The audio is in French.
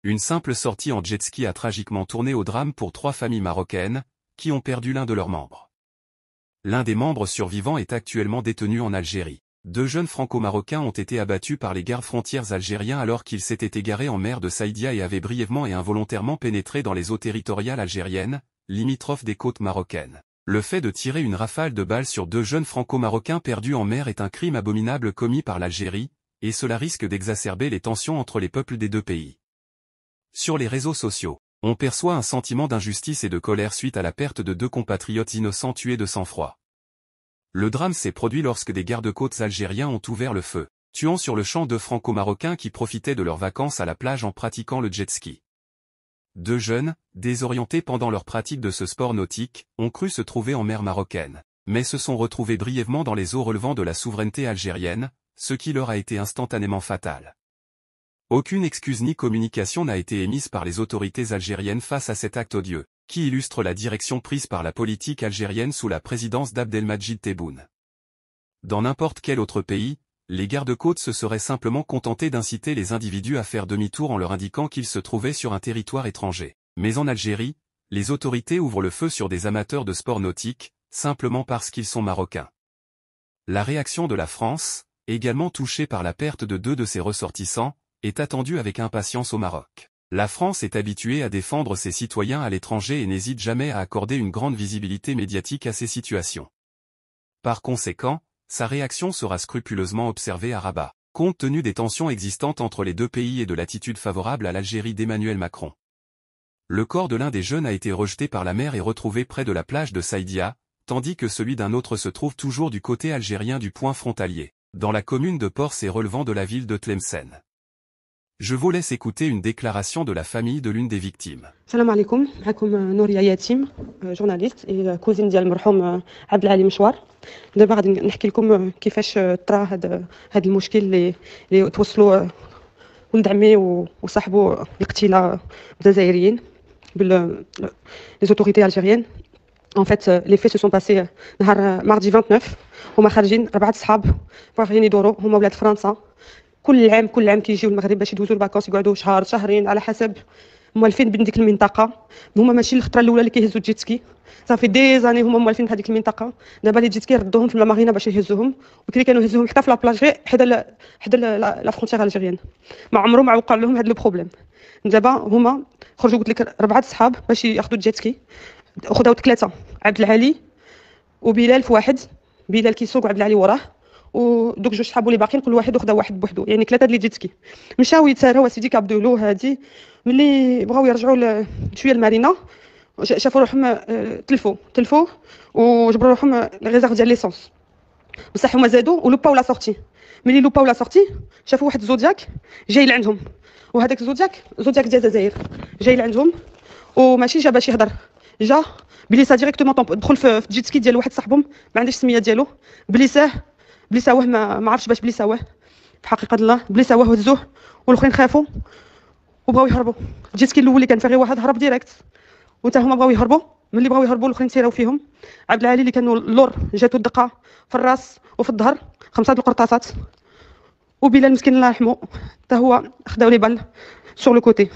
Une simple sortie en jet-ski a tragiquement tourné au drame pour 3 familles marocaines, qui ont perdu l'un de leurs membres. L'un des membres survivants est actuellement détenu en Algérie. 2 jeunes franco-marocains ont été abattus par les gardes frontières algériens alors qu'ils s'étaient égarés en mer de Saïdia et avaient brièvement et involontairement pénétré dans les eaux territoriales algériennes, limitrophes des côtes marocaines. Le fait de tirer une rafale de balles sur 2 jeunes franco-marocains perdus en mer est un crime abominable commis par l'Algérie, et cela risque d'exacerber les tensions entre les peuples des 2 pays. Sur les réseaux sociaux, on perçoit un sentiment d'injustice et de colère suite à la perte de 2 compatriotes innocents tués de sang-froid. Le drame s'est produit lorsque des gardes-côtes algériens ont ouvert le feu, tuant sur le champ 2 franco-marocains qui profitaient de leurs vacances à la plage en pratiquant le jet-ski. 2 jeunes, désorientés pendant leur pratique de ce sport nautique, ont cru se trouver en mer marocaine, mais se sont retrouvés brièvement dans les eaux relevant de la souveraineté algérienne, ce qui leur a été instantanément fatal. Aucune excuse ni communication n'a été émise par les autorités algériennes face à cet acte odieux, qui illustre la direction prise par la politique algérienne sous la présidence d'Abdelmadjid Tebboune. Dans n'importe quel autre pays, les gardes-côtes se seraient simplement contentés d'inciter les individus à faire demi-tour en leur indiquant qu'ils se trouvaient sur un territoire étranger. Mais en Algérie, les autorités ouvrent le feu sur des amateurs de sport nautique, simplement parce qu'ils sont marocains. La réaction de la France, également touchée par la perte de 2 de ses ressortissants, est attendue avec impatience au Maroc. La France est habituée à défendre ses citoyens à l'étranger et n'hésite jamais à accorder une grande visibilité médiatique à ces situations. Par conséquent, sa réaction sera scrupuleusement observée à Rabat, compte tenu des tensions existantes entre les 2 pays et de l'attitude favorable à l'Algérie d'Emmanuel Macron. Le corps de l'un des jeunes a été rejeté par la mer et retrouvé près de la plage de Saïdia, tandis que celui d'un autre se trouve toujours du côté algérien du point frontalier, dans la commune de Pors et relevant de la ville de Tlemcen. Je vous laisse écouter une déclaration de la famille de l'une des victimes. السلام عليكم. معكم نوريا يتيم، جورناليست كوزين ديال المرحوم عبد العالي مشوار. دابا غادي نحكي لكم كيفاش طرا هذا المشكل اللي توصلوا ولد عمي وصاحبه القتيله الجزائريين بال لي زوتوريتي الجيريين. En fait, les faits se sont passés نهار mardi 29. هما خارجين 4 صحاب باغيين يدوروا، هما ولاد فرنسا. كل عام كيجيو المغرب باش يدوزوا الفاكونس، يقعدوا شهر شهرين على حسب موالفين من ديك المنطقه. هما ماشي الخطره الاولى اللي كيهزوا الجيتسكي، صافي دي زاني هما موالفين في هذيك المنطقه. دابا لي جيتسكي ردوهم في المارينا باش يهزوهم، وكري كانوا يهزوهم حتى في لابلاج حدا لا فرونتيير الجيريان. ما عمرو ما وقع لهم هذا لو بروبليم. دابا هما خرجوا قلت لك 4 صحاب باش ياخذوا الجيتسكي، خداو 3 عبد العالي وبلال في واحد، بلال كيسوق وعبد العالي وراه، ودوك 2 صحابو اللي باقيين كل واحد وخدا واحد بوحدو، يعني 3 ديال لي جيتسكي. مشاو يتساراو سيدي كاب دو لو هادي. ملي بغاو يرجعوا شويه المارينا شافوا روحهم تلفوا وجبروا روحهم لي ريزيرف ديال ليسونس، بصح هما زادوا ولوباو لا سورتي. ملي لوباو لا سورتي شافوا واحد زودياك جاي لعندهم، وهذاك زودياك ديال الجزائر جاي لعندهم، وماشي جا باش يهضر، جا بليسا ديريكتومون دخل في الجيتسكي ديال واحد صاحبهم ما عنديش السميه ديالو، بليساوه ما عرفتش باش بليساوه بحقيقه الله، بليساوه وهزوه والاخرين خافوا وبغاو يهربوا. الجيتسكي الاول اللي كان فيه واحد هرب ديريكت، وتا هما بغاو يهربوا. ملي بغاو يهربوا الاخرين تيراو فيهم. عبد العالي اللي كانوا اللور جاتو الدقه في الراس وفي الظهر 5 القرطاسات، وبلال مسكين الله يرحمه حتى هو خداو لي بال سور لو كوتي.